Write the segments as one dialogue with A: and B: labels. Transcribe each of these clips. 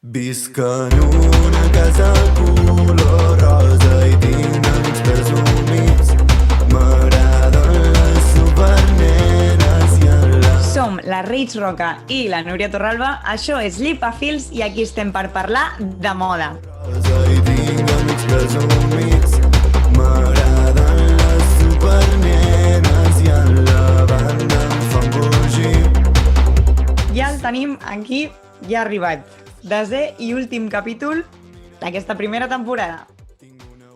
A: Visc en una casa color rosa i tinc amics presumits. M'agraden les supernenes i en la...
B: Som la Reig Roca i la Núria Torralba, això és Lipafils i aquí estem per parlar de moda.
A: rosa i tinc amics presumits. M'agraden les supernenes i en la banda em fan bugir.
B: Ja el tenim aquí, ja ha arribat. Desè i últim capítol d'aquesta primera temporada.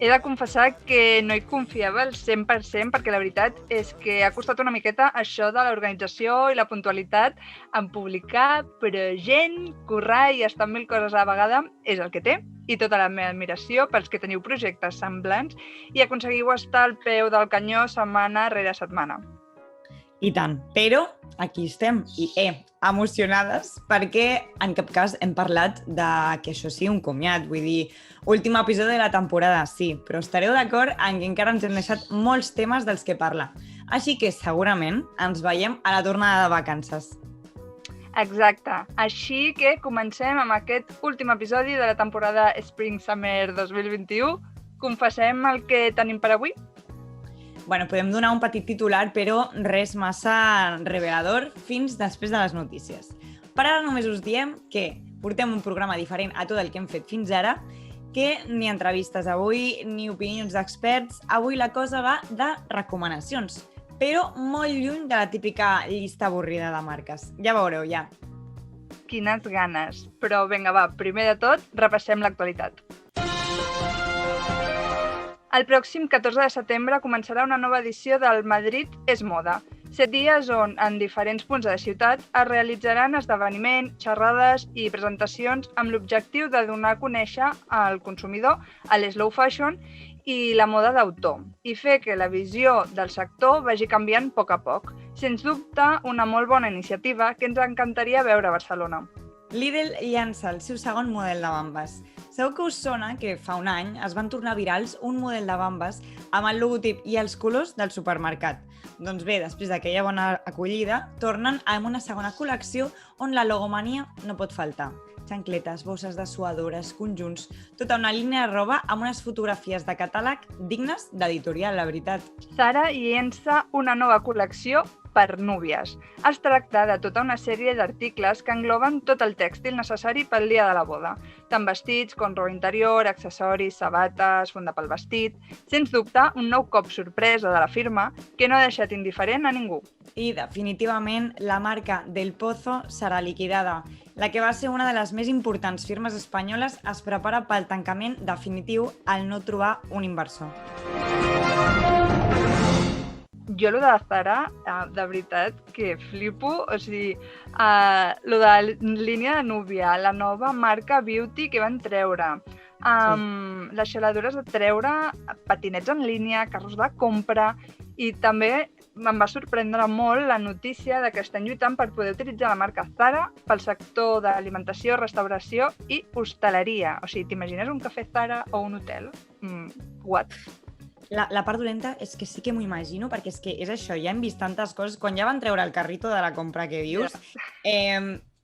C: He de confessar que no hi confiava al 100% perquè la veritat és que ha costat una miqueta això de l'organització i la puntualitat en publicar, però gent, currar i estar amb 1000 coses a la vegada és el que té. I tota la meva admiració pels que teniu projectes semblants i aconseguiu estar al peu del canyó setmana rere setmana.
B: I tant, però aquí estem i emocionades perquè en cap cas hem parlat de que això sigui un comiat, vull dir, últim episodi de la temporada, sí, però estareu d'acord en que encara ens hem deixat molts temes dels que parlar. Així que segurament ens veiem a la tornada de vacances.
C: Exacte, així que comencem amb aquest últim episodi de la temporada Spring-Summer 2021. Confessem el que tenim per avui?
B: Bueno, podem donar un petit titular, però res massa revelador fins després de les notícies. Per ara només us diem que portem un programa diferent a tot el que hem fet fins ara, que ni entrevistes avui, ni opinions d'experts. Avui la cosa va de recomanacions, però molt lluny de la típica llista avorrida de marques. Ja veureu, ja.
C: Quines ganes! Però vinga, va, primer de tot, repassem l'actualitat. El pròxim 14 de setembre començarà una nova edició del Madrid és moda. 7 dies on, en diferents punts de la ciutat, es realitzaran esdeveniments, xerrades i presentacions amb l'objectiu de donar a conèixer al consumidor el slow fashion i la moda d'autor i fer que la visió del sector vagi canviant a poc. Sens dubte, una molt bona iniciativa que ens encantaria veure a Barcelona.
B: Lidl llança el seu segon model de bambes. Segur que us sona que fa un any es van tornar virals un model de bambes amb el logotip i els colors del supermercat. Doncs bé, després d'aquella bona acollida, tornen amb una segona col·lecció on la logomania no pot faltar. Xancletes, bosses dessuadores, conjunts, tota una línia de roba amb unes fotografies de catàleg dignes d'editorial, la veritat.
C: Zara llença una nova col·lecció per núvies. Es tracta de tota una sèrie d'articles que engloben tot el tèxtil necessari pel dia de la boda, tant vestits com roba interior, accessoris, sabates, funda pel vestit. Sens dubte, un nou cop sorpresa de la firma que no ha deixat indiferent a ningú.
B: I definitivament la marca Del Pozo serà liquidada. La que va ser una de les més importants firmes espanyoles es prepara pel tancament definitiu al no trobar un inversor.
C: Jo, lo de Zara, de veritat, que flipo. O sigui, lo de la línia de núvia, la nova marca Beauty que van treure, les xaladores de treure, patinets en línia, carros de compra, i també em va sorprendre molt la notícia de que estan lluitant per poder utilitzar la marca Zara pel sector d'alimentació, restauració i hostaleria. O sigui, t'imagines un cafè Zara o un hotel? What?
B: La part dolenta és que sí que m'ho imagino, perquè és que és això, ja hem vist tantes coses. Quan ja van treure el carrito de la compra que dius,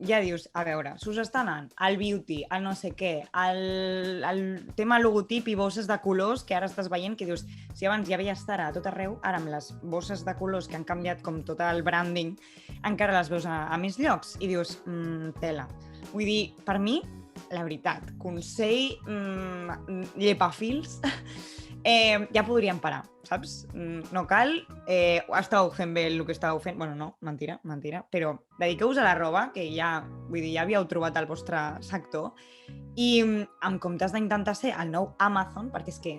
B: ja dius, a veure, s'us està anant el beauty, el no sé què, el tema logotip i bosses de colors, que ara estàs veient, que dius, si abans ja veies Zara a tot arreu, ara amb les bosses de colors que han canviat com tot el branding, encara les veus a més llocs, i dius, tela. Vull dir, per mi, la veritat, consell, llepafils, ja podríem parar, saps? No cal, estàveu fent bé el que estàveu fent, bueno, no, mentira, però dediqueu-vos a la roba, que ja, vull dir, ja havíeu trobat el vostre sector, i en comptes d'intentar ser el nou Amazon, perquè és que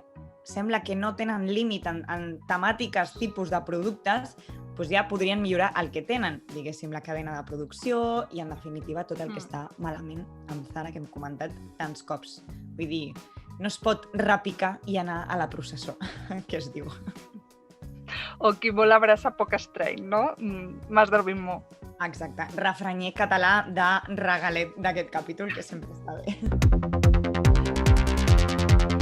B: sembla que no tenen límit en temàtiques, tipus de productes, doncs ja podrien millorar el que tenen, diguéssim, la cadena de producció i, en definitiva, tot el que està malament amb Zara, que hem comentat tants cops. Vull dir, no es pot repicar i anar a la processó, que es diu.
C: O qui vol abraçar poc estrany, no? M'has dormit molt.
B: Exacte, refranyer català de regalet d'aquest capítol, que sempre està bé.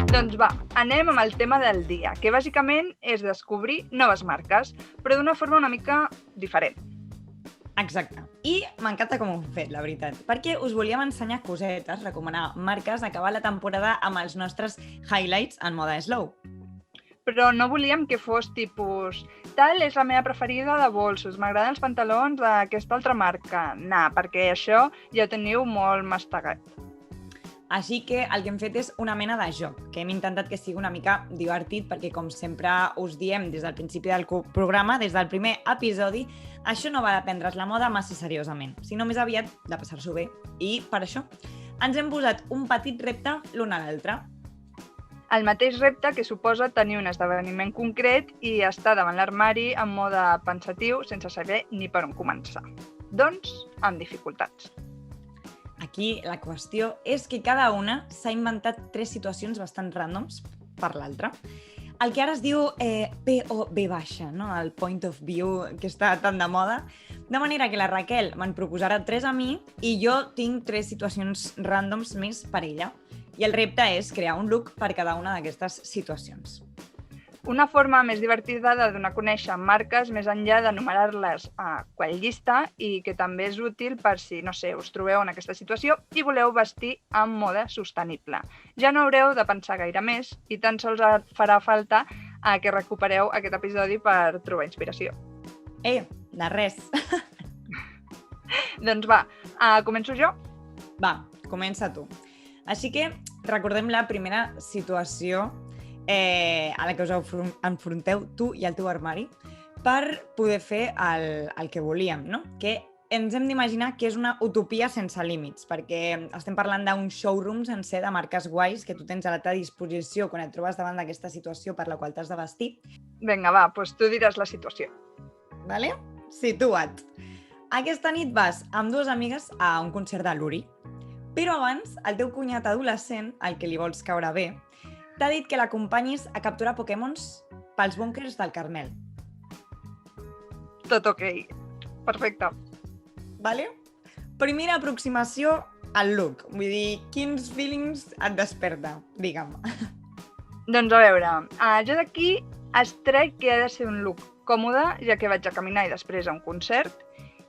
C: Doncs va, anem amb el tema del dia, que bàsicament és descobrir noves marques, però d'una forma una mica diferent.
B: Exacte. I m'encanta com ho hem fet, la veritat, perquè us volíem ensenyar cosetes, recomanar marques, acabar la temporada amb els nostres highlights en moda slow.
C: Però no volíem que fos tipus tal és la meva preferida de bolsos, m'agraden els pantalons d'aquesta altra marca. No, perquè això ja ho teniu molt mastegat.
B: Així que el que hem fet és una mena de joc, que hem intentat que sigui una mica divertit, perquè com sempre us diem des del principi del programa, des del primer episodi, això no va de prendre's la moda massa seriosament, sinó més aviat de passar-s'ho bé. I per això ens hem posat un petit repte l'un a l'altre.
C: El mateix repte que suposa tenir un esdeveniment concret i estar davant l'armari en mode pensatiu sense saber ni per on començar. Doncs, amb dificultats.
B: Aquí la qüestió és que cada una s'ha inventat 3 situacions bastant ràndoms per l'altra. El que ara es diu POV baixa, no? El point of view que està tan de moda. De manera que la Raquel me'n proposarà 3 a mi i jo tinc 3 situacions ràndoms més per ella. I el repte és crear un look per cada una d'aquestes situacions.
C: Una forma més divertida de donar a conèixer marques més enllà d'enumerar-les a qual llista i que també és útil per si, no sé, us trobeu en aquesta situació i voleu vestir amb moda sostenible. Ja no haureu de pensar gaire més i tan sols farà falta que recupereu aquest episodi per trobar inspiració.
B: De res.
C: Doncs va, començo jo?
B: Va, comença tu. Així que recordem la primera situació a la que us enfronteu tu i el teu armari per poder fer el que volíem, no? Que ens hem d'imaginar que és una utopia sense límits, perquè estem parlant d'un showroom sencer de marques guais que tu tens a la teva disposició quan et trobes davant d'aquesta situació per la qual t'has de vestir.
C: Vinga, va, doncs tu diràs la situació.
B: Vale? Situa't. Aquesta nit vas amb 2 amigues a un concert de l'Uri, però abans el teu cunyat adolescent, al que li vols caure bé, t'ha dit que l'acompanyis a capturar Pokémons pels búnkers del Carmel.
C: Tot ok. Perfecte.
B: Vale? Primera aproximació al look. Vull dir, quins feelings et desperta, digue'm.
C: Doncs a veure, jo d'aquí extrec que ha de ser un look còmode, ja que vaig a caminar i després a un concert,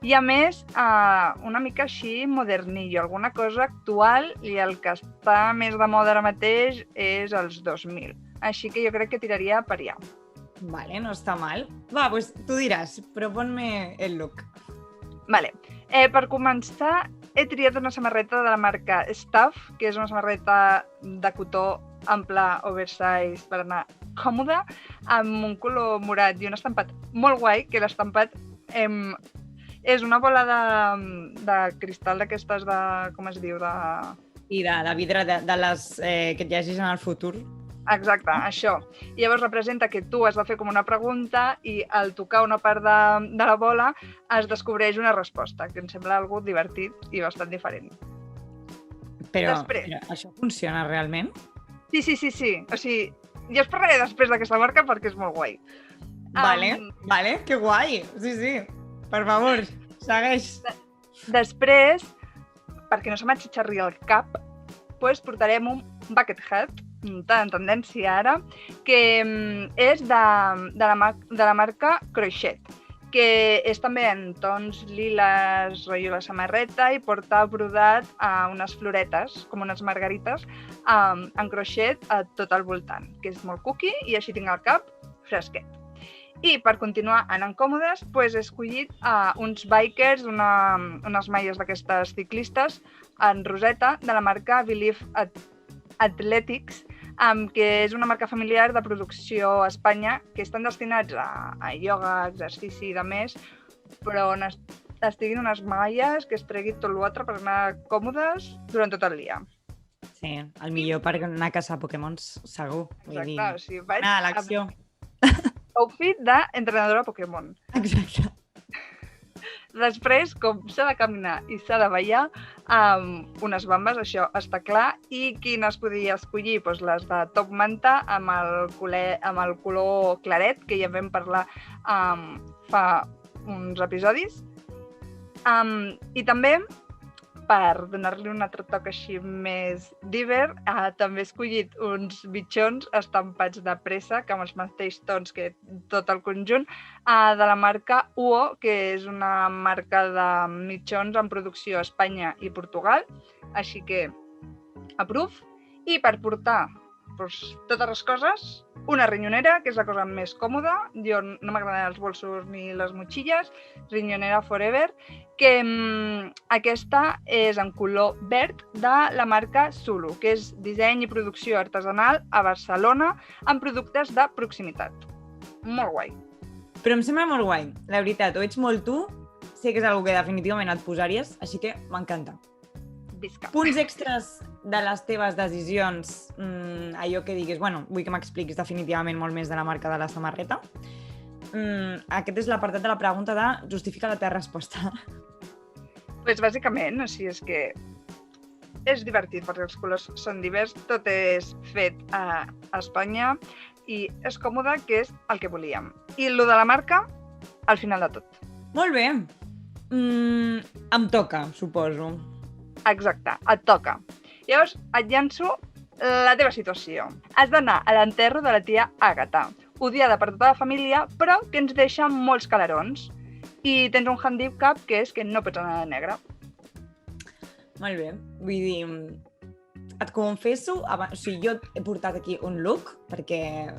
C: i a més, una mica així modernillo, alguna cosa actual, i el que està més de moda ara mateix és els 2000. Així que jo crec que tiraria per allà.
B: Vale, no està mal. Va, doncs tu diràs, proponme el look.
C: Vale. Per començar, he triat una samarreta de la marca Stuff, que és una samarreta de cotó ample, oversize, per anar còmode, amb un color morat i un estampat molt guai, que l'estampat és una bola de cristal d'aquestes de... com es diu?
B: I de vidre de les que et llegis en el futur.
C: Exacte, això. I llavors representa que tu has de fer com una pregunta i al tocar una part de la bola es descobreix una resposta, que em sembla algo divertit i bastant diferent.
B: Però això funciona realment?
C: Sí. O sigui, jo us parlaré després d'aquesta marca perquè és molt guai.
B: Vale, que guai. Sí. Per favor, segueix.
C: Després, perquè no se m'atxitxarri el cap, doncs portarem un bucket hat, tan tendència ara, que és de la marca Crochet, que és també en tons liles, rotllo la samarreta, i porta brodat unes floretes, com unes margarites, en crochet a tot el voltant, que és molt cookie i així tinc el cap fresquet. I per continuar anant còmodes, he escollit uns bikers, unes malles d'aquestes ciclistes en roseta de la marca Believe Athletics, que és una marca familiar de producció a Espanya, que estan destinats a ioga, exercici i de més, però estiguin unes malles que es tregui tot l'altre per anar còmodes durant tot el dia.
B: Sí, el millor per anar a caçar Pokémons, segur.
C: Exacte, o sigui, vaig
B: a l'acció.
C: Outfit d'entrenadora Pokémon.
B: Exacte.
C: Després, com s'ha de caminar i s'ha de ballar, amb unes bambes, això està clar. I quines podia escollir? Doncs les de top manta amb el color claret, que ja vam parlar fa uns episodis. I també per donar-li un altre toc així més diver, també he escollit uns bitxons estampats de préssec amb els mateixos tons que tot el conjunt, de la marca UO, que és una marca de mitjons en producció a Espanya i Portugal. Així que, approve. I per portar totes les coses, una rinyonera, que és la cosa més còmoda. Jo no m'agraden els bolsos ni les motxilles. Rinyonera Forever, que aquesta és en color verd de la marca Zulu, que és disseny i producció artesanal a Barcelona amb productes de proximitat. Molt guai.
B: Però em sembla molt guai, la veritat. Ho ets molt tu, sé que és una que definitivament et posaries, així que m'encanta.
C: Visca.
B: Punts extras de les teves decisions, allò que diguis, bueno, vull que m'expliquis definitivament molt més de la marca de la samarreta. Aquest és l'apartat de la pregunta de justifica la teva resposta.
C: Pues bàsicament, o sigui, és que és divertit perquè els colors són divers, tot és fet a Espanya i és còmode, que és el que volíem. I el de la marca, al final de tot.
B: Molt bé. Em toca, suposo.
C: Exacte, et toca. Llavors, et llanço la teva situació. Has d'anar a l'enterro de la tia Àgata, odiada per tota la família, però que ens deixa molts calarons. I tens un handicap, que és que no pots anar de negre.
B: Molt bé. Vull dir, et confesso, o sigui, jo he portat aquí un look, perquè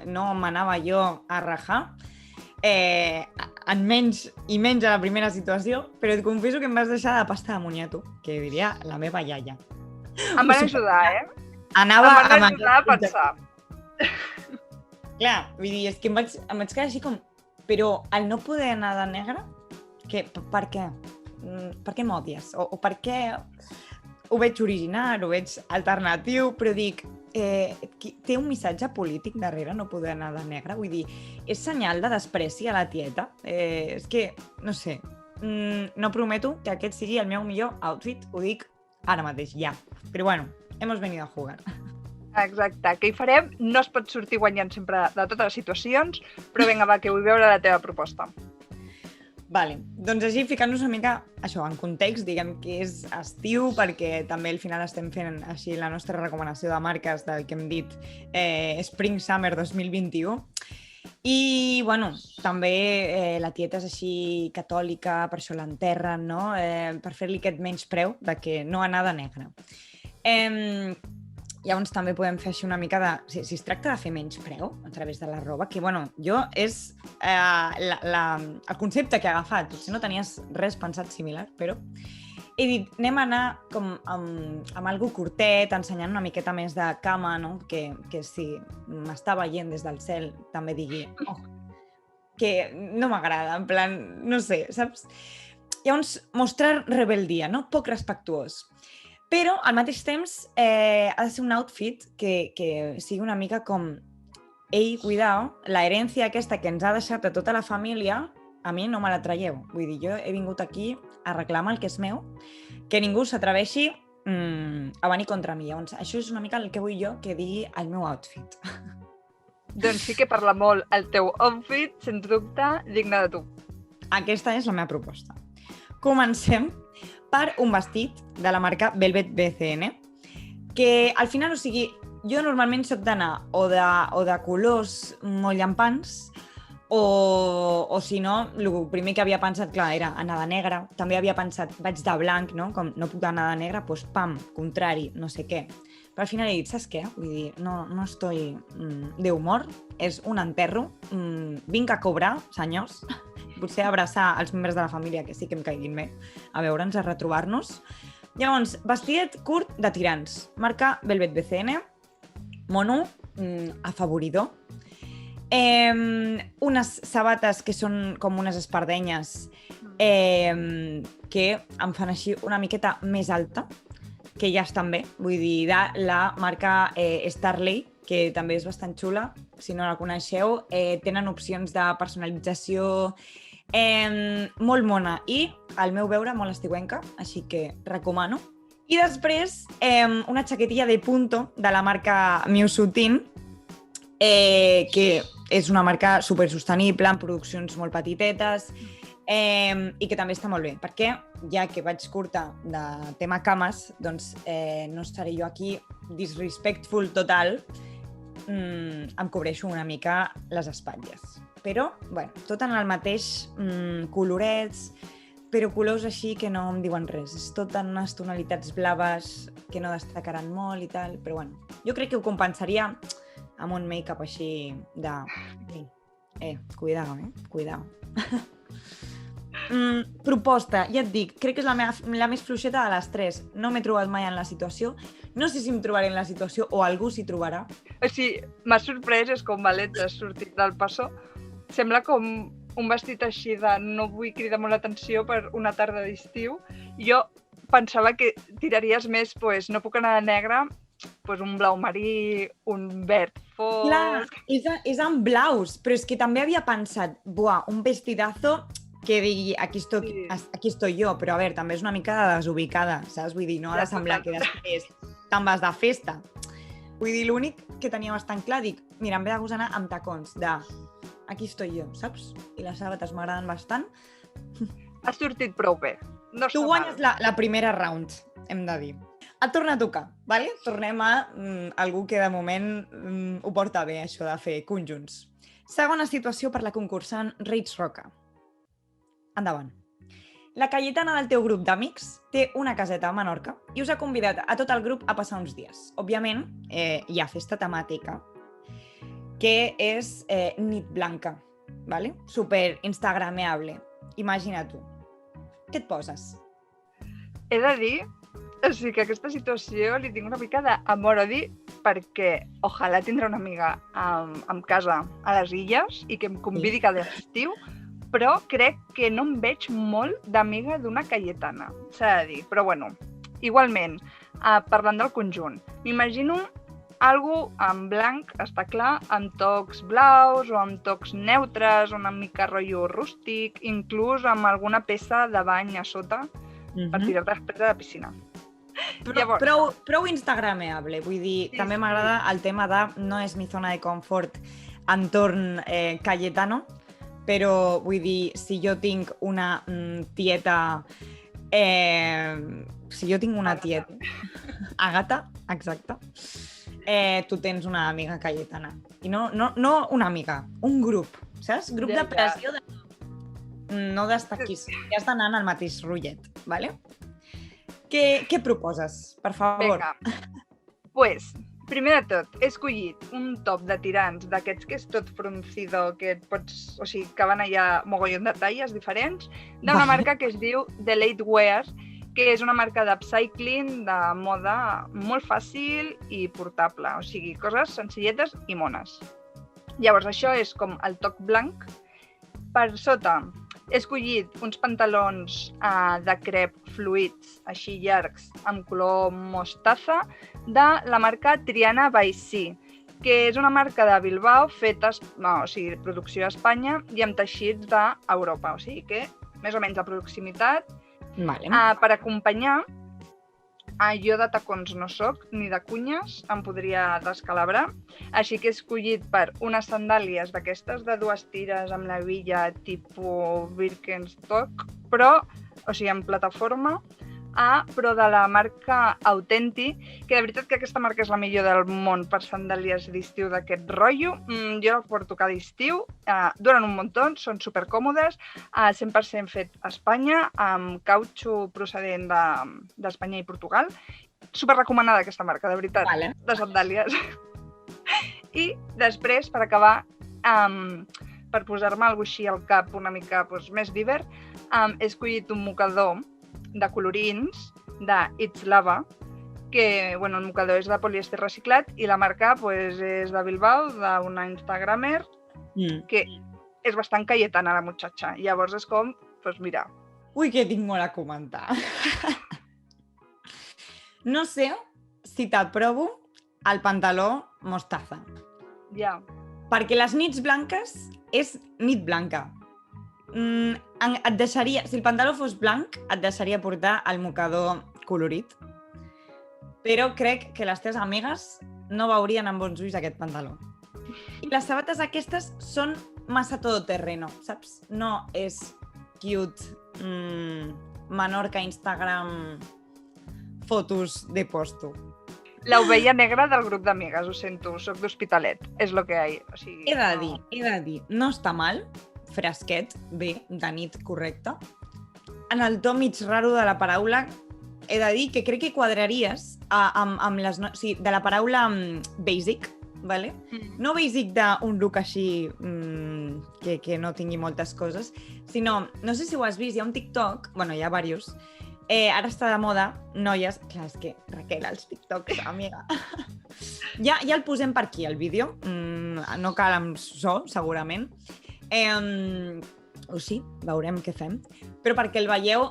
B: no m'anava jo a rajar, en menys i menys a la primera situació, però et confesso que em vas deixar de pasta de moniato, que diria la meva iaia.
C: Em van ajudar,
B: Anava
C: em van ajudar a pensar.
B: Clar, vull dir, és que em vaig quedar així com... Però el no poder anar de negre, per què? Per què m'odies? O per què ho veig original, ho veig alternatiu, però dic, té un missatge polític darrere no poder anar de negre? Vull dir, és senyal de despreci a la tieta? És que, no sé, no prometo que aquest sigui el meu millor outfit, ho dic ara mateix, ja. Però bueno, hemos venido a jugar.
C: Exacte, què hi farem? No es pot sortir guanyant sempre de totes les situacions, però vinga, va, que vull veure la teva proposta.
B: Vale, doncs així, ficant-nos una mica, això, en context, diguem que és estiu, perquè també al final estem fent així la nostra recomanació de marques del que hem dit Spring-Summer 2021. I, bueno, també la tieta és així catòlica, per això l'enterren, no? Per fer-li aquest menyspreu de que no anar de negre. Llavors també podem fer així una mica de... Si es tracta de fer menyspreu a través de la roba, que, bueno, jo és el concepte que he agafat. Potser no tenies res pensat similar, però he dit, anem a anar com amb algo curtet, ensenyant una miqueta més de cama, no? Que si m'està veient des del cel també digui, que no m'agrada, en plan, no sé, saps? Llavors, mostrar rebeldia, no? Poc respectuós. Però, al mateix temps, ha de ser un outfit que sigui una mica com ei, cuidao, la herència aquesta que ens ha deixat de tota la família, a mi no me la traieu. Vull dir, jo he vingut aquí a reclamar el que és meu, que ningú s'atreveixi a venir contra mi. Llavors, això és una mica el que vull jo que digui el meu outfit.
C: Doncs sí que parla molt el teu outfit, sens dubte, digne de tu.
B: Aquesta és la meva proposta. Comencem per un vestit de la marca Velvet BCN, que al final, o sigui, jo normalment soc d'anar o de colors molt llampants, o si no, el primer que havia pensat, clar, era anar de negre. També havia pensat, vaig de blanc, no? Com no puc anar de negre, doncs pam, contrari, no sé què. Però al final he dit, saps què? Vull dir, no estoy de humor, és un enterro, vinc a cobrar, senyors, potser abraçar els membres de la família que sí que em caiguin bé, a veure'ns, a retrobar-nos. Llavors, vestidet curt de tirants, marca Velvet BCN, mono, afavoridor, unes sabates que són com unes espardenyes que em fan així una miqueta més alta, que ja estan bé, vull dir, de la marca Starley, que també és bastant xula, si no la coneixeu, tenen opcions de personalització molt mona i, al meu veure, molt estiuenca, així que recomano. I després, una xaquetilla de punto de la marca Miusutin, que és una marca supersostenible, amb produccions molt petitetes, I que també està molt bé, perquè ja que vaig curta de tema cames, doncs no estaré jo aquí disrespectful total, em cobreixo una mica les espatlles. Però, bueno, tot en el mateix colorets, però colors així que no em diuen res. És tot en unes tonalitats blaves que no destacaran molt i tal, però bueno, jo crec que ho compensaria amb un make-up així de... cuidao, cuidao. Proposta, ja et dic, crec que és la més fluixeta de les tres. No m'he trobat mai en la situació. No sé si em trobaré en la situació o algú s'hi trobarà.
C: O sigui, m'ha sorprès, és com valet, has sortit del passo. Sembla com un vestit així de no vull cridar molt l'atenció per una tarda d'estiu. Jo pensava que tiraries més, pues, no puc anar de negre, pues un blau marí, un verd fosc...
B: Clar, és en blaus, però és que també havia pensat, un vestidazo que digui, aquí estoy jo, però a veure, també és una mica desubicada, saps? Vull dir, no ha de semblar que després te'n vas de festa. Vull dir, l'únic que tenia bastant clar, dic, mira, em ve de gust anar amb tacons, aquí estoy jo, saps? I les sabates m'agraden bastant.
C: Has sortit prou bé. No
B: Tu guanyes la primera round, hem de dir. Et torna a tocar, vale? Tornem a algú que de moment ho porta bé, això de fer conjunts. Segona situació per la concursant Reig Roca. Endavant. La Cayetana del teu grup d'amics té una caseta a Menorca i us ha convidat a tot el grup a passar uns dies. Òbviament, hi ha festa temàtica, que és nit blanca, ¿vale? Super instagrameable. Imagina tu. Què et poses?
C: He de dir, o sigui, que aquesta situació li tinc una mica d'amor-odi perquè ojalà tindrà una amiga en casa a les Illes i que em convidi cada estiu, però crec que no em veig molt d'amiga d'una Cayetana, s'ha de dir. Però bueno, igualment, parlant del conjunt, m'imagino algo en blanc, està clar, amb tocs blaus o amb tocs neutres, una mica rotllo rústic, inclús amb alguna peça de bany a sota per tirar després de la piscina.
B: Prou instagrameable, vull dir, també m'agrada el tema de no és mi zona de confort entorn Cayetano, però vull dir, si jo tinc una tieta... Si jo tinc una tieta... Àgata, exacte. Tu tens una amiga Cayetana. I no una amiga, un grup, saps? Grup de pressió de... No destaquis, ja has d'anar en el mateix rotllet, ¿vale? Què proposes, per favor?
C: Vinga, pues, primer de tot, he escollit un top de tirants d'aquests que és tot fruncido, que et pots... O sigui, que van allà mogollon de talles diferents, d'una marca que es diu The Late Wear, que és una marca d'upcycling, de moda molt fàcil i portable, o sigui, coses senzilletes i mones. Llavors, això és com el toc blanc. Per sota, he escollit uns pantalons de crep fluids, així llargs, amb color mostaza, de la marca Triana by Sea, que és una marca de Bilbao feta, o sigui, producció a Espanya i amb teixits d'Europa, o sigui que més o menys la proximitat.
B: Vale.
C: Per acompanyar, jo de tacons no soc, ni de cunyes, em podria descalabrar, així que he escollit per unes sandàlies d'aquestes de 2 tires amb la villa tipus Birkenstock, però, o sigui, en plataforma, però de la marca Authenti, que de veritat que aquesta marca és la millor del món per sandàlies d'estiu d'aquest rotllo. Jo la porto cada estiu, duren un muntó, són supercòmodes, 100% fet a Espanya, amb cautxo procedent d'Espanya i Portugal. Superrecomanada aquesta marca, de veritat, de sandàlies. I després, per acabar, per posar-me alguna cosa així al cap una mica més diver, he escollit un mocador de colorins de It's Lava, que el mocador és de polièster reciclat i la marca és de Bilbao, d'una instagramer, que és bastant cayetana la muchacha. Llavors és com, mira.
B: Ui, que tinc molt a comentar. No sé si t'aprovo el pantaló mostaza.
C: Ja.
B: Perquè les nits blanques és nit blanca. Et deixaria, si el pantaló fos blanc, et deixaria portar el mocador colorit, però crec que les teves amigues no veurien amb bons ulls aquest pantaló. I les sabates aquestes són massa todoterreno, saps? No és cute Menorca Instagram fotos de posto.
C: La ovella negra del grup d'amigues, ho sento, soc d'Hospitalet, és lo que hi ha. O sigui,
B: He de dir, no està mal, fresquet, bé, de nit correcte. En el to mig raro de la paraula, he de dir que crec que quadraries amb les... O sigui, de la paraula basic, ¿vale? No basic d'un look així que no tingui moltes coses, sinó, no sé si ho has vist, hi ha un TikTok, bueno, hi ha diversos, ara està de moda, noies... Clar, és que, Raquel, els TikToks, amiga... ja el posem per aquí, el vídeo. No cal amb so, segurament. O sí, veurem què fem. Però perquè el veieu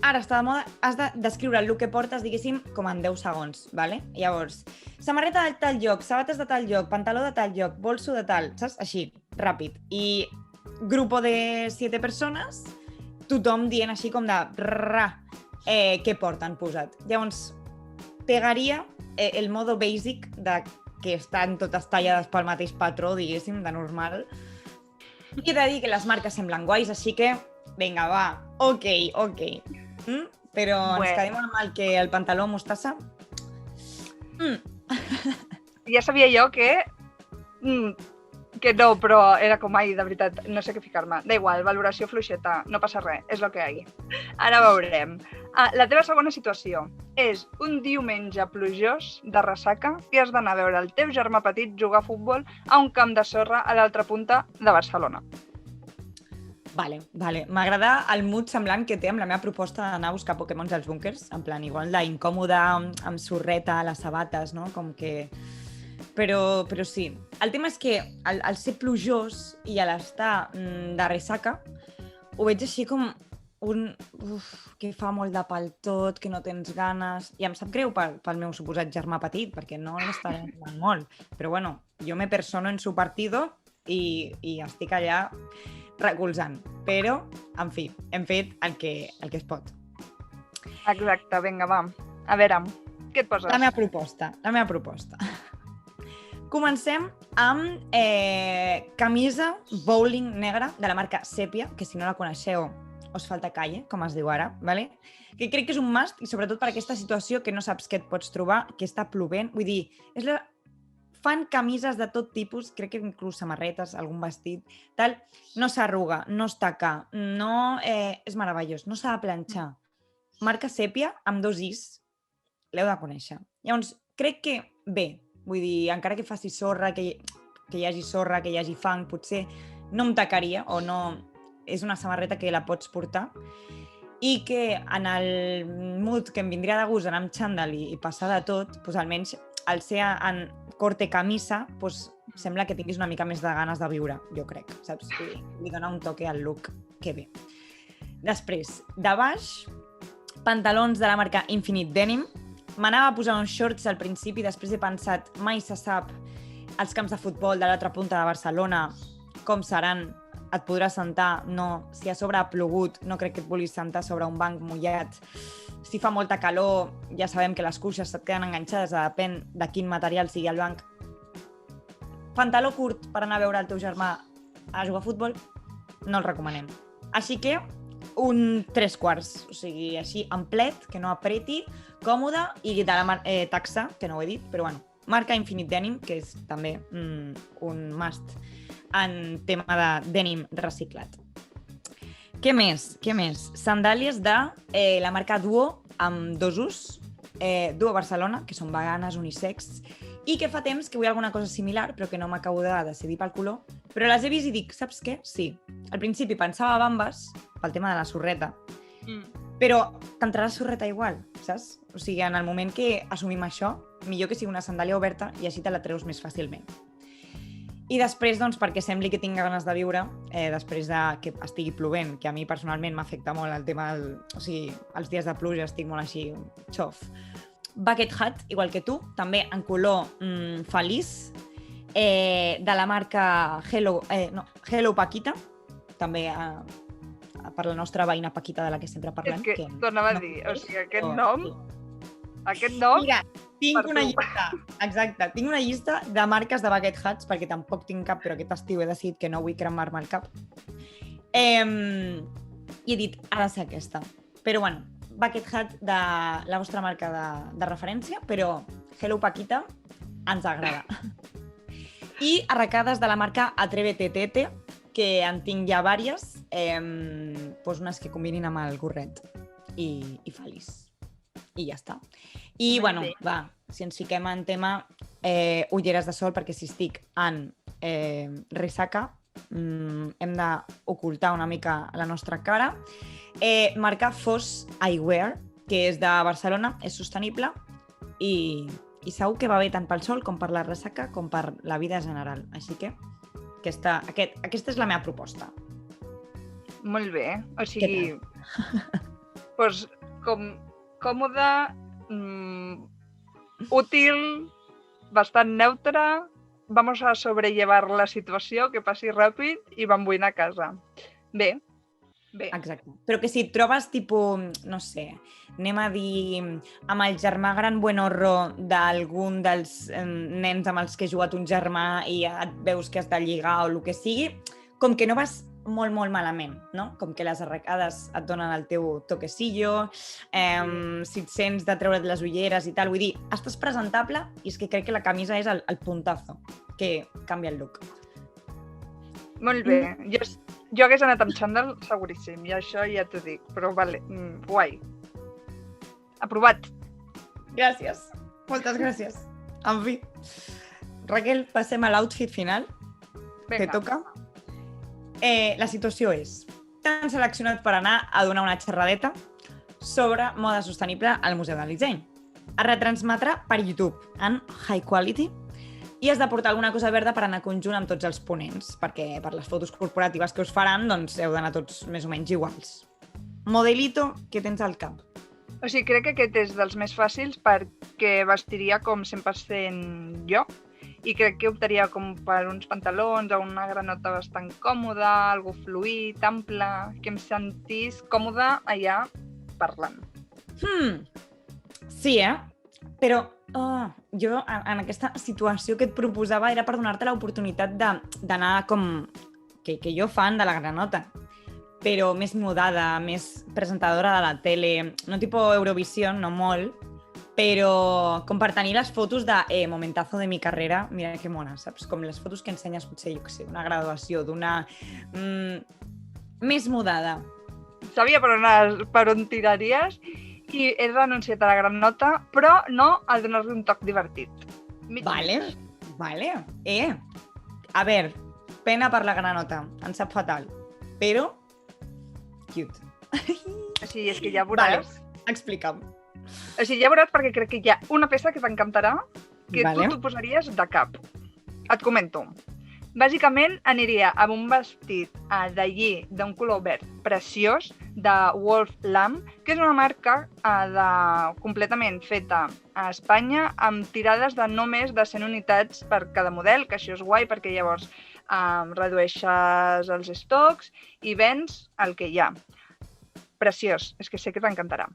B: ara està de moda, has de descriure el look que portes, diguéssim, com en 10 segons, ¿vale? Llavors, samarreta de tal lloc, sabates de tal lloc, pantaló de tal lloc, bolso de tal, saps? Així, ràpid. I grupo de 7 persones, tothom dient així com de què porten posat. Llavors, pegaria el modo basic de que estan totes tallades pel mateix patró, diguéssim, de normal. I he de dir que les marques semblen guais, així que, vinga, va, ok. Però ens quedem amb el que el pantaló mostassa.
C: Ja sabia jo que no, però era com, ai, de veritat, no sé què ficar-me. Da igual, valoració fluixeta, no passa res, és el que hi ha. Ara veurem. La teva segona situació és un diumenge plujós de ressaca i has d'anar a veure el teu germà petit jugar a futbol a un camp de sorra a l'altra punta de Barcelona.
B: Vale. M'agrada el mood semblant que té amb la meva proposta d'anar a buscar Pokémons als búnkers, en plan, igual d'incòmoda, amb sorreta a les sabates, no? Com que... Però sí. El tema és que al ser plujós i a l'estar de ressaca, ho veig així com que fa molt de pal tot, que no tens ganes... I em sap greu pel meu suposat germà petit, perquè no l'està jugant molt. Però bueno, jo me persono en su partido i estic allà recolzant. Però, en fi, hem fet el que es pot.
C: Exacte, vinga, va. A veure, què et poses?
B: La meva proposta. Comencem amb camisa bowling negra de la marca Sepia, que si no la coneixeu us falta calle, com es diu ara, ¿vale? Que crec que és un must, i sobretot per aquesta situació que no saps què et pots trobar, que està plovent. Vull dir, fan camises de tot tipus, crec que inclús samarretes, algun vestit, tal, no s'arruga, no es taca, no... és meravellós, no s'ha de planxar. Marca Sepia, amb 2 is, l'heu de conèixer. Llavors, crec que bé, vull dir, encara que faci sorra, que hi hagi sorra, que hi hagi fang, potser no em tacaria, o no... És una samarreta que la pots portar, i que en el mood que em vindria de gust anar amb xandall i passar de tot, doncs almenys al ser en corte camisa, doncs sembla que tinguis una mica més de ganes de viure, jo crec, saps? Li dona un toque al look que bé. Després, de baix, pantalons de la marca Infinite Denim. M'anava a posar uns shorts al principi, després he pensat, mai se sap els camps de futbol de l'altra punta de Barcelona com seran, et podràs sentar, no. Si a sobre ha plogut, no crec que et vulguis sentar sobre un banc mullat. Si fa molta calor, ja sabem que les cuixes se't queden enganxades, depèn de quin material sigui el banc. Pantaló curt per anar a veure el teu germà a jugar a futbol, no el recomanem. Així que un 3/4, o sigui, així amplet, que no apreti, còmode, i de la taxa, que no ho he dit, però bueno, marca Infinite Denim, que és també un must en tema de denim reciclat. Què més? Sandàlies de la marca Duo, amb 2 ús, Duo Barcelona, que són veganes, unisex, i que fa temps que vull alguna cosa similar, però que no m'acabo de decidir pel color, però les he vist i dic, saps què? Sí. Al principi pensava bambes, pel tema de la sorreta, però t'entrarà sorreta igual, saps? O sigui, en el moment que assumim això, millor que sigui una sandàlia oberta i així te la treus més fàcilment. I després, doncs, perquè sembli que tinc ganes de viure, després de que estigui plovent, que a mi personalment m'afecta molt el tema o sigui, els dies de pluja estic molt així, xof. Bucket hat, igual que tu, també en color feliç, de la marca Hello Paquita, també per la nostra veïna Paquita de la que sempre parlem.
C: És que tornava a dir, o sigui, aquest nom...
B: Mira, tinc una llista, exacte, tinc una llista de marques de bucket hats, perquè tampoc tinc cap, però aquest estiu he decidit que no vull cremar-me el cap. I he dit, ha de ser aquesta. Però bueno, bucket hat de la vostra marca de referència, però Hello Paquita ens agrada. I arracades de la marca Atrévete Tete, que en tinc ja vàries, doncs unes que combinin amb el gorret i feliç. I ja està. I,
C: Molt
B: bueno,
C: bé.
B: va, si ens fiquem en tema ulleres de sol, perquè si estic en ressaca, hem d'ocultar una mica la nostra cara. Marca Foss Eyewear, que és de Barcelona, és sostenible i segur que va bé tant pel sol com per la ressaca com per la vida general. Així que aquesta és la meva proposta.
C: Molt bé. O sigui, doncs, còmode, útil, bastant neutre, vamos a sobrellevar la situació, que passi ràpid i m'emboïnar a casa. Bé.
B: Exacte. Però que si et trobes, tipus, no sé, anem a dir, amb el germà gran buenorro d'algun dels nens amb els que ha jugat un germà i et veus que has de lligar o el que sigui, com que no vas molt, molt malament, no? Com que les arracades et donen el teu toquecillo, si et sents de treure't les ulleres i tal, vull dir, estàs presentable i és que crec que la camisa és el puntazo, que canvia el look.
C: Molt bé. Jo hagués anat amb xandall seguríssim, i això ja t'ho dic, però vale, guai. Aprovat.
B: Gràcies. Moltes gràcies. En fi. Raquel, passem a l'outfit final.
C: Vinga.
B: Te toca. La situació és: t'han seleccionat per anar a donar una xerradeta sobre moda sostenible al Museu del Disseny. Es retransmetrà per YouTube en high quality i has de portar alguna cosa verda per anar conjunt amb tots els ponents, perquè per les fotos corporatives que us faran doncs heu d'anar tots més o menys iguals. Modelito que tens al cap.
C: O sigui, crec que aquest és dels més fàcils perquè vestiria com 100% jo i crec que optaria com per uns pantalons o una granota bastant còmoda, algo fluid, ample, que em sentís còmoda allà parlant.
B: Sí, Però jo en aquesta situació que et proposava era per donar-te l'oportunitat d'anar com que jo fan de la granota, però més mudada, més presentadora de la tele, no tipus Eurovision, no molt, però com per tenir les fotos de momentazo de mi carrera, mira que mona, saps? Com les fotos que ensenyes potser, jo què sé, d'una graduació, d'una... més mudada.
C: Sabia per on tiraries i he renunciat a la granota, però no a donar-li un toc divertit.
B: Vale. A veure, pena per la granota, em sap fatal, però cute.
C: O sigui, és que ja veuràs.
B: Vale, explica'm.
C: O sigui, ja veuràs perquè crec que hi ha una peça que t'encantarà que
B: Vale.
C: tu t'ho posaries de cap. Et comento. Bàsicament aniria amb un vestit de lli d'un color verd preciós de Wolf Lamb, que és una marca completament feta a Espanya amb tirades de no més de 100 unitats per cada model, que això és guai perquè llavors redueixes els estocs i vens el que hi ha. Preciós, és que sé que t'encantarà.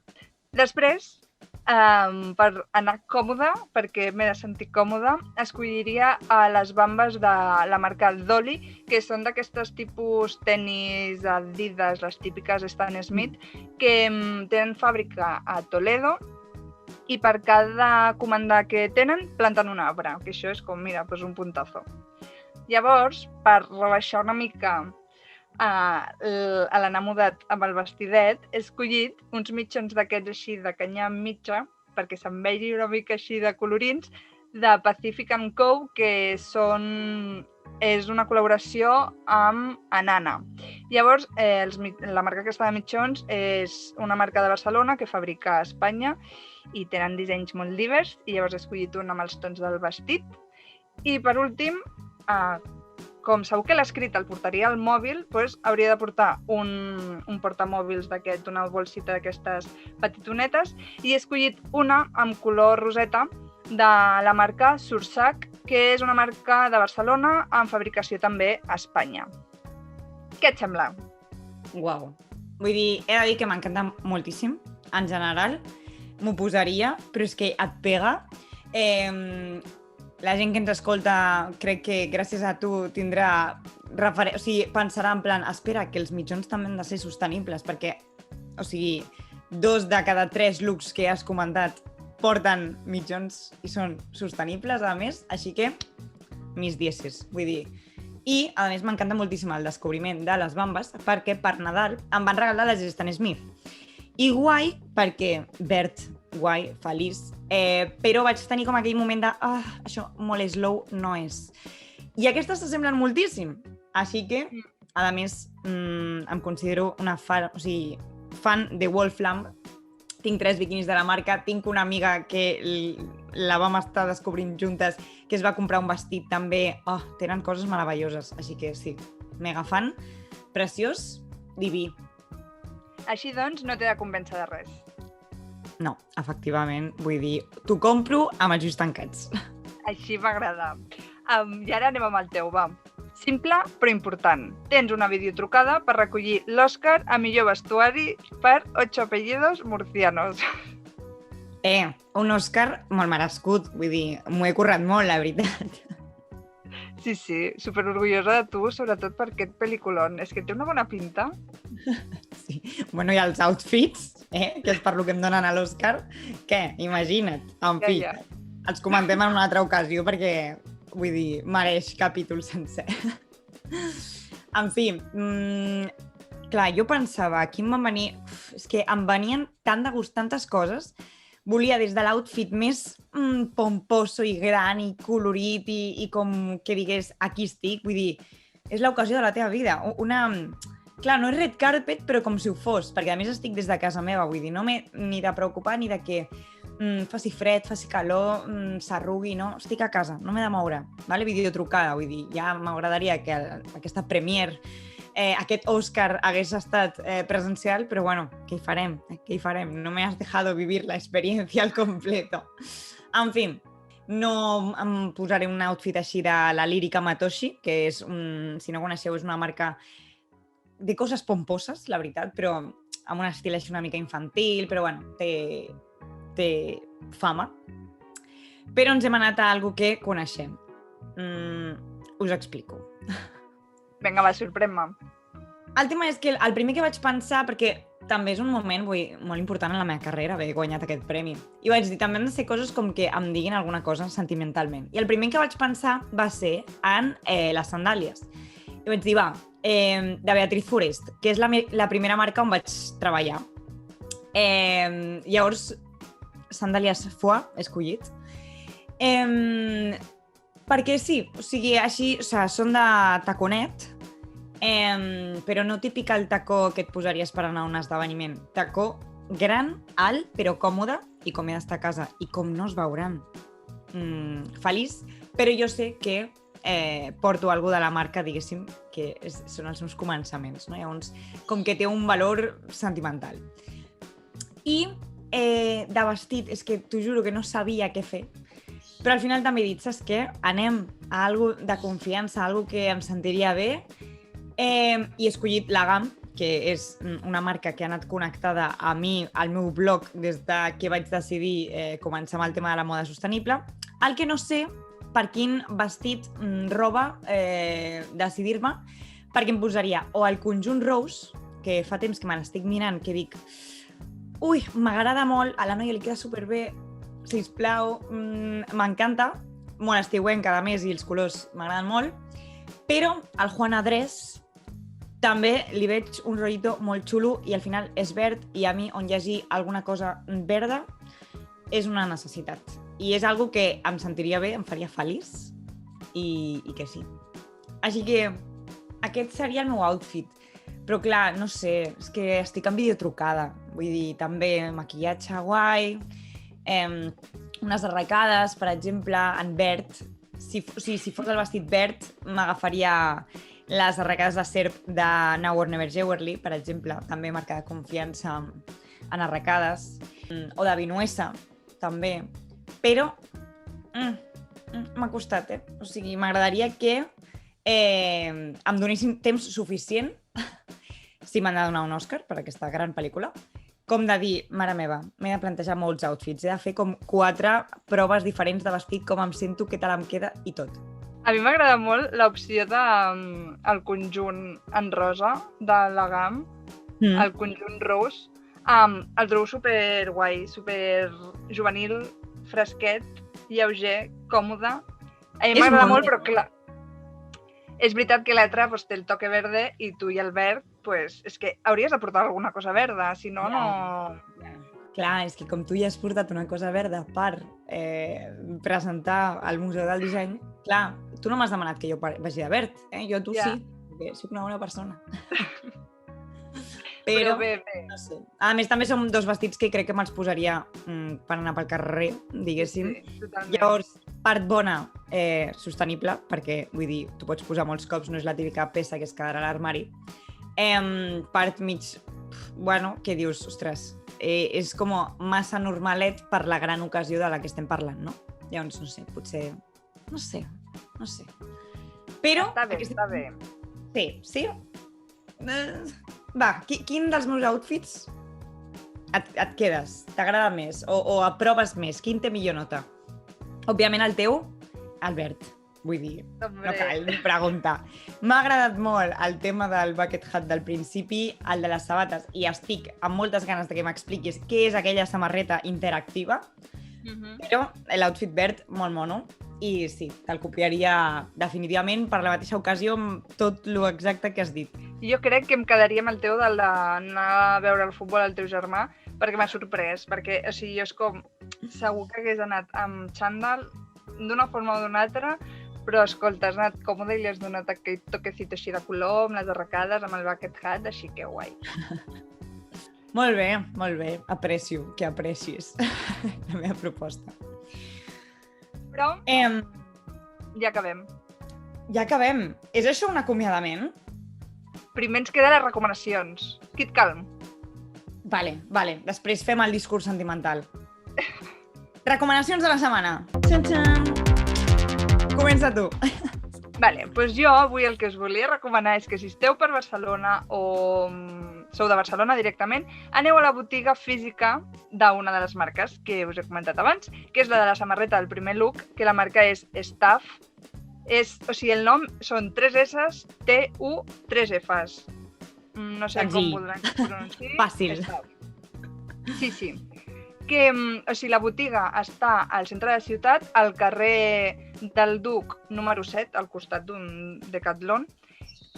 C: Després, per anar còmoda, perquè m'he de sentir còmoda, escolliria les bambes de la marca Dolly, que són d'aquestes tipus tenis Adidas, les típiques Stan Smith, que tenen fàbrica a Toledo i per cada comanda que tenen planten un arbre, que això és com, mira, un puntazo. Llavors, per rebaixar una mica a l'enamorat amb el vestidet, he escollit uns mitjons d'aquests així de canya mitja, perquè se'n vegi una mica així de colorins, de Pacific & Co, que és una col·laboració amb Anana. Llavors, la marca aquesta de mitjons és una marca de Barcelona que fabrica a Espanya i tenen dissenys molt divers, i llavors he escollit un amb els tons del vestit. I per últim, com segur que l'escrit el portaria al mòbil, doncs hauria de portar un portamòbils d'aquest, una bolsita d'aquestes petitonetes, i he escollit una amb color roseta de la marca Sursac, que és una marca de Barcelona amb fabricació també a Espanya. Què et sembla?
B: Uau. Vull dir, he de dir que m'encanta moltíssim, en general. M'ho posaria, però és que et pega. la gent que ens escolta, crec que gràcies a tu tindrà... O sigui, pensarà en plan, espera, que els mitjons també han de ser sostenibles, perquè, o sigui, 2 de cada 3 looks que has comentat porten mitjons i són sostenibles, a més, així que mis dieces, vull dir. I, a més, m'encanta moltíssim el descobriment de les bambes, perquè per Nadal em van regalar les Stan Smith. I guai, perquè verd, guai, feliç, però vaig tenir com aquell moment de això molt slow no és. I aquestes s'assemblen moltíssim, així que, a més, em considero una fan de Wolflam. Tinc 3 biquinis de la marca, tinc una amiga que la vam estar descobrint juntes, que es va comprar un vestit també. Tenen coses meravelloses, així que sí, mega fan, preciós, diví.
C: Així doncs, no t'he de convèncer de res.
B: No, efectivament, vull dir, t'ho compro amb els ulls tancats.
C: Així m'agrada. I ara anem amb el teu, va. Simple, però important. Tens una videotrucada per recollir l'Òscar a millor vestuari per 8 apellidos murcianos.
B: Un Òscar molt merescut, vull dir, m'ho he currat molt, la veritat.
C: Sí, superorgullosa de tu, sobretot per aquest pel·lículon. És que té una bona pinta.
B: Sí, bueno, i els outfits, que és per lo que em donen a l'Òscar, què? Imagina't, en fi, els comentem en una altra ocasió perquè, vull dir, mereix capítol sencer. En fi, clar, jo pensava, aquí em van venir... És que em venien tant de gust tantes coses. Volia des de l'outfit més pomposo i gran i colorit i com que digués, aquí estic, vull dir, és l'ocasió de la teva vida. Clar, no és red carpet, però com si ho fos, perquè a més estic des de casa meva, vull dir, no m'he ni de preocupar ni de que faci fred, faci calor, s'arrugui, no? Estic a casa, no m'he de moure, vale? Videotrucada, vull dir, ja m'agradaria que aquesta premiere, aquest Òscar hagués estat presencial, però bueno, què hi farem? No me has dejado vivir la experiencia al completo. En fi, no em posaré un outfit així de la Lírica Matoshi, que és, si no coneixeu, és una marca de coses pomposes, la veritat, però amb un estil així una mica infantil, però bueno, té fama. Però ens hem anat a algo que coneixem. Us explico.
C: Vinga, va, sorprèn-me.
B: El tema és que el primer que vaig pensar, perquè també és un moment molt important en la meva carrera, haver guanyat aquest premi, i vaig dir, també han de ser coses com que em diguin alguna cosa sentimentalment. I el primer que vaig pensar va ser en les sandàlies. I vaig dir, de Beatriz Forest, que és la primera marca on vaig treballar. Llavors, sandàlies Foix, he escollit. Perquè sí, o sigui, així, són de taconet, però no típic el tacó que et posaries per anar a un esdeveniment. Tacó gran, alt, però còmode, i com he d'estar a casa, i com no es veuran. Feliç, però jo sé que porto algú de la marca, diguéssim, que són els meus començaments, no? Llavors, com que té un valor sentimental. I de vestit, és que t'ho juro que no sabia què fer, però al final també he dit, saps què? Anem a algo de confiança, a algo que em sentiria bé, i he escollit la GAM, que és una marca que ha anat connectada a mi, al meu blog, des que vaig decidir començar amb el tema de la moda sostenible. El que no sé per quin vestit, roba, decidir-me, perquè em posaria o el conjunt Rose, que fa temps que me l'estic mirant, que dic, ui, m'agrada molt, a la noia li queda superbé, sisplau, m'encanta, molt estiuenca, a més, i els colors m'agraden molt, però al Juan Adrés també li veig un rotllito molt xulo i al final és verd i a mi on hi hagi alguna cosa verda és una necessitat. I és algo que em sentiria bé, em faria feliç i que sí. Així que aquest seria el meu outfit. Però clar, no sé, és que estic en videotrucada. Vull dir, també maquillatge guai, unes arracades, per exemple, en verd. Si fos el vestit verd, m'agafaria les arracades de serp de Now or Never Jewelerly, per exemple, també marca de confiança en arracades, o de Vinuesa, també. Però m'ha costat, O sigui, m'agradaria que em donessin temps suficient, si m'han de donar un Òscar per aquesta gran pel·lícula, com de dir, mare meva, m'he de plantejar molts outfits, he de fer com 4 proves diferents de vestit, com em sento, què tal em queda i tot.
C: A mi m'agrada molt l'opció de el conjunt en rosa de la GAM, el conjunt rose. El trobo super guai, super juvenil, fresquet, lleuger, còmode. A mi
B: És
C: m'agrada
B: molt
C: molt, però clar, és veritat que l'altre pues, té el toque verde i tu i el verd, pues, és que hauries de portar alguna cosa verda, si no, no...
B: Clar, és que com tu ja has portat una cosa verda per presentar al Museu del Disseny, clar, tu no m'has demanat que jo vagi de verd, jo tu sí, perquè soc una bona persona. Però
C: bé.
B: No sé. A més, també són 2 vestits que crec que me'ls posaria per anar pel carrer, diguéssim.
C: Sí, totalment.
B: Llavors, part bona, sostenible, perquè, vull dir, tu pots posar molts cops, no és la típica peça que es quedarà a l'armari. Part mig, bueno, què dius? Ostres, és com massa normalet per la gran ocasió de la que estem parlant, no? Llavors, no sé, potser... No sé. Però...
C: Està bé.
B: Sí? Va, quin dels meus outfits et quedes? T'agrada més? O aproves més? Quin té millor nota? Òbviament el teu, Albert. Vull dir, no cal ni preguntar. M'ha agradat molt el tema del bucket hat del principi, el de les sabates, i estic amb moltes ganes de que m'expliquis què és aquella samarreta interactiva, però l'outfit verd, molt mono, i sí, te'l copiaria definitivament per la mateixa ocasió amb tot lo exacte que has dit.
C: Jo crec que em quedaria amb el teu del d'anar a veure el futbol al teu germà, perquè m'ha sorprès, perquè o sigui, jo és com segur que hagués anat amb xandall d'una forma o d'una altra, però escolta, has anat còmode i li has donat aquell toquecito així de color, amb les arracades, amb el bucket hat, així que guai.
B: Molt bé, aprecio que aprecis la meva proposta.
C: Però ja acabem.
B: Ja acabem. És això un acomiadament?
C: Primer ens queden les recomanacions. Kit Calm.
B: Vale. Després fem el discurs sentimental. Recomanacions de la setmana. Txan-txan. Comença tu.
C: Vale, doncs jo avui el que us volia recomanar és que si esteu per Barcelona o sou de Barcelona directament, aneu a la botiga física d'una de les marques que us he comentat abans, que és la de la samarreta del primer look, que la marca és Staff. O sigui, el nom són 3 S's, T-U, 3 F's. No sé com podran pronunciar.
B: Fàcil.
C: Sí. Que, o sigui, la botiga està al centre de la ciutat, al carrer del Duc número 7, al costat d'un Decathlon,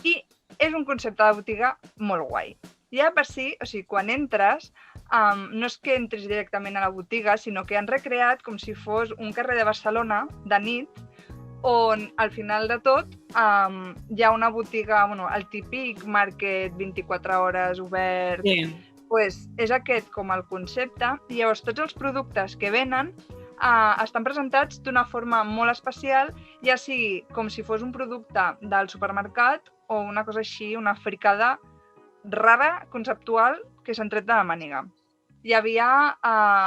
C: i és un concepte de botiga molt guai. Ja per si, o sigui, quan entres, no és que entris directament a la botiga, sinó que han recreat com si fos un carrer de Barcelona de nit, on al final de tot hi ha una botiga, el típic market 24 hores obert.
B: Sí.
C: Pues és aquest com el concepte, i llavors tots els productes que venen estan presentats d'una forma molt especial, ja sigui com si fos un producte del supermercat o una cosa així, una fricada rara, conceptual, que s'han tret de la màniga. Hi havia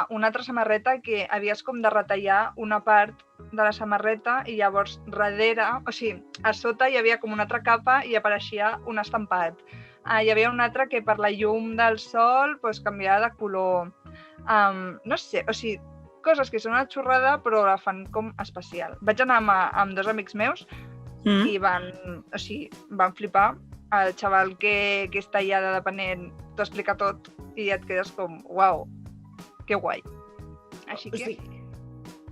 C: una altra samarreta que havies com de retallar una part de la samarreta i llavors darrere, o sigui, a sota hi havia com una altra capa i apareixia un estampat. Hi havia una altra que per la llum del sol canviava de color. No sé, o sigui, coses que són una xorrada però la fan com especial. Vaig anar amb 2 amics meus i van flipar. El xaval que està allà de dependent t'ho explica tot i et quedes com, uau, que guai. Així que...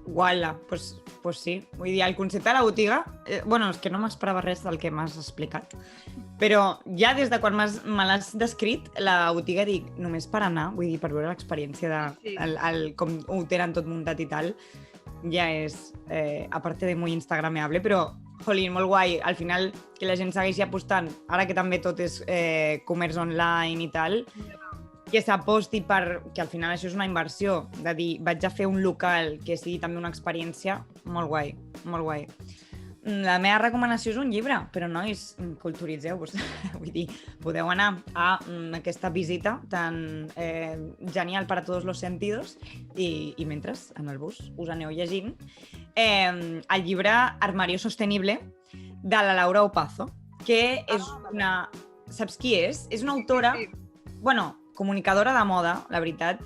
B: Uala, pues sí. Vull dir, el concepte de la botiga... és que no m'esperava res del que m'has explicat. Però ja des de quan me l'has descrit, la botiga dic, només per anar, vull dir, per veure l'experiència de com ho tenen tot muntat i tal, ja és, a part de molt instagrameable, però, jolín, molt guai. Al final, que la gent segueixi apostant, ara que també tot és comerç online i tal, que s'aposti per... que al final això és una inversió, de dir, vaig a fer un local que sigui també una experiència, molt guai, molt guai. La meva recomanació és un llibre, però nois, culturitzeu-vos. Vull dir, podeu anar a aquesta visita tan genial per a tots els sentidos i mentre, en el bus, us aneu llegint el llibre Armario Sostenible de la Laura Opazo, que és una... Saps qui és? És una autora... comunicadora de moda, la veritat,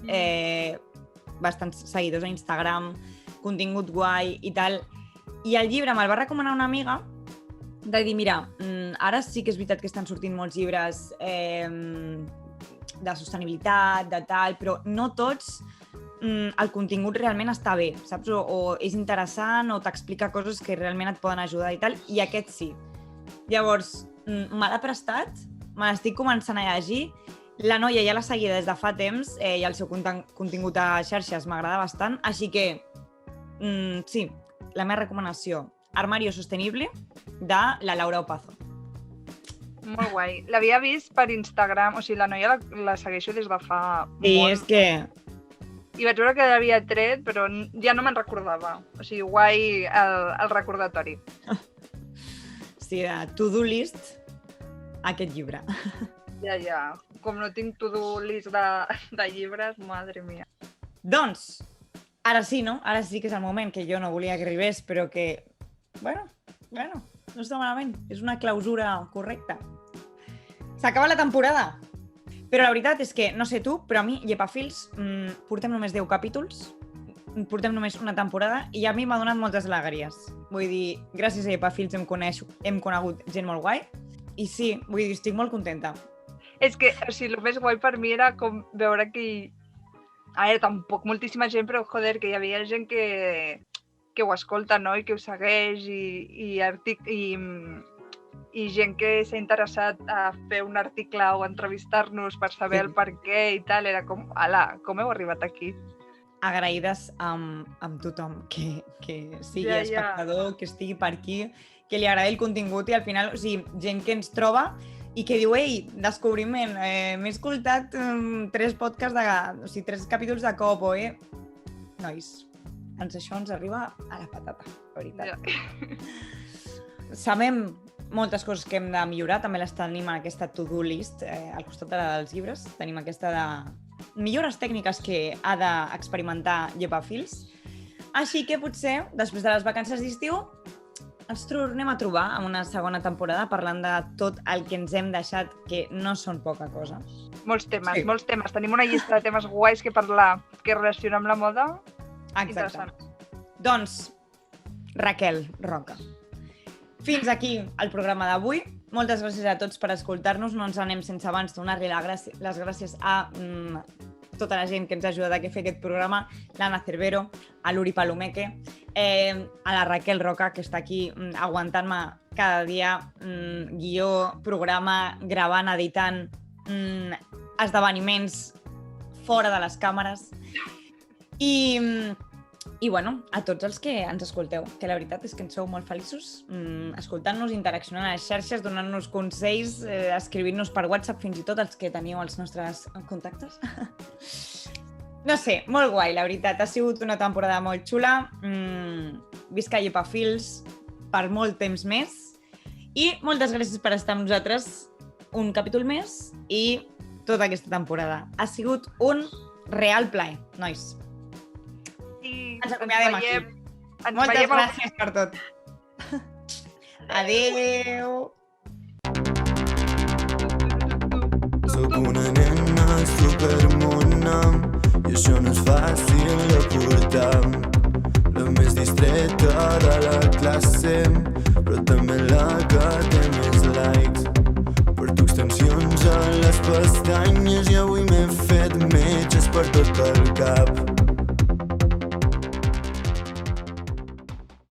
B: bastants seguidors a Instagram, contingut guai i tal. I el llibre me'l va recomanar una amiga de dir, mira, ara sí que és veritat que estan sortint molts llibres de sostenibilitat, de tal, però no tots el contingut realment està bé, saps? O és interessant o t'explica coses que realment et poden ajudar i tal, i aquest sí. Llavors, me l'ha prestat, me l'estic començant a llegir, la noia ja la seguia des de fa temps i el seu contingut a xarxes m'agrada bastant, així que sí, la meva recomanació, Armario Sostenible, de la Laura Opazo.
C: Molt guai. L'havia vist per Instagram, o sigui, la noia la segueixo des de fa
B: Sí,
C: molt.
B: és que...
C: I vaig veure que l'havia tret, però ja no me'n recordava. O sigui, guai el recordatori.
B: Sí, de to-do list, aquest llibre.
C: Ja. Com no tinc to-do list de llibres, madre mia.
B: Doncs, ara sí, no? Ara sí que és el moment que jo no volia que arribés, però que, bueno, no està malament. És una clausura correcta. S'acaba la temporada. Però la veritat és que, no sé tu, però a mi, Llepafils, portem només 10 capítols, portem només una temporada i a mi m'ha donat moltes alegries. Vull dir, gràcies a Llepafils hem conegut gent molt guai i sí, vull dir, estic molt contenta.
C: És que, o sigui, el més guai per mi era com veure que... A veure, tampoc moltíssima gent, però, joder, que hi havia gent que ho escolta, no?, i que ho segueix, i gent que s'ha interessat a fer un article o entrevistar-nos per saber el per què i tal. Era com, ala, com heu arribat aquí?
B: Agraïdes amb tothom que sigui
C: Ja.
B: espectador, que estigui per aquí, que li agradi el contingut i al final, o sigui, gent que ens troba i que diu, ei, descobriment, m'he escoltat 3 podcasts, o sigui, 3 capítols de cop, Nois, això ens arriba a la patata, la veritat.
C: Ja.
B: Sabem moltes coses que hem de millorar, també les tenim en aquesta to-do list, al costat de la dels llibres, tenim aquesta de millores tècniques que ha d'experimentar Llepafils. Així que potser, després de les vacances d'estiu, ens tornem a trobar en una segona temporada parlant de tot el que ens hem deixat, que no són poca cosa.
C: Molts temes,
B: Sí.
C: molts temes. Tenim una llista de temes guais que parlar, que relacionar amb la moda.
B: Exacte.
C: Interessant.
B: Doncs, Raquel Roca. Fins aquí el programa d'avui. Moltes gràcies a tots per escoltar-nos. No ens anem sense abans donar-li les gràcies a tota la gent que ens ha ajudat a fer aquest programa, l'Anna Cervero, a l'Uri Palomeque, a la Raquel Roca, que està aquí aguantant-me cada dia, guió, programa, gravant, editant, esdeveniments fora de les càmeres. I bueno, a tots els que ens escolteu, que la veritat és que ens sou molt feliços escoltant-nos, interaccionant a les xarxes, donant-nos consells, escrivint-nos per WhatsApp, fins i tot els que teniu els nostres contactes. No sé, molt guai, la veritat. Ha sigut una temporada molt xula. Visca Llepafils per molt temps més. I moltes gràcies per estar amb nosaltres un capítol més i tota aquesta temporada. Ha sigut un real plaer, nois.
C: I
B: Ens acomiadem aquí. Moltes gràcies per tot. Adéu.
A: Sóc una nena supermona i això no és fàcil de portar. La més distreta de la classe, però també la que té més likes. Porto extensions a les pestanyes i avui m'he fet metges per tot el cap.